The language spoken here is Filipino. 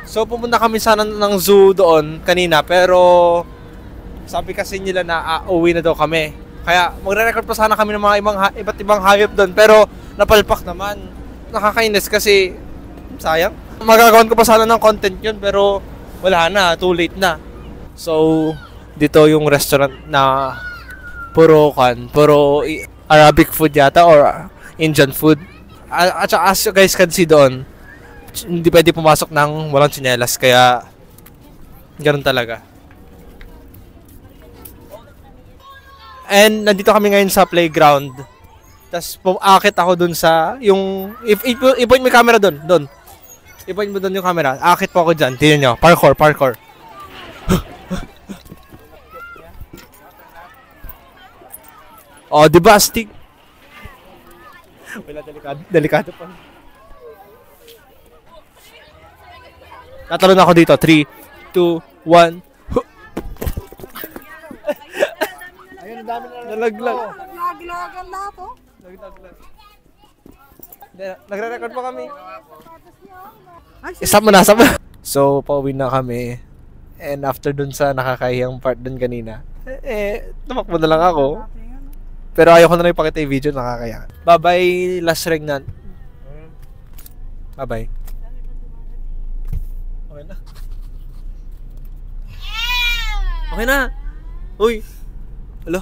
So pumunta kami sana ng zoo doon kanina, pero sabi kasi nila na uwi na daw kami. Kaya magre-record pa sana kami ng mga iba't ibang hayop doon, pero napalpak naman. Nakakainis kasi sayang. Magagawan ko pa sana ng content yun, pero wala na, too late na. So dito yung restaurant na puro Arabic food yata or Indian food. At saka as you guys can see doon, hindi pwede pumasok ng walang tsinelas, kaya ganoon talaga. And nandito kami ngayon sa playground. Tapos pumakit ako dun sa yung i-point mo yung camera doon. I-point mo doon yung camera. Akit po ako diyan. Tingnan niyo, parkour. Oh, di ba astig? Wala, delikado pa. Tatalon ako dito. 3, 2, 1. Ayun, ang dami na nalaglag. Naglagan na po. Nagre-record pa kami. Stop mo na. So, pauwi na kami. And after dun sa nakakahiyang part dun kanina, tumakbo na lang ako. Pero ayoko na ipakita yung video, nakakaya. Bye-bye, last regnant. Bye-bye. Okay na. Okay na. Uy. Hello.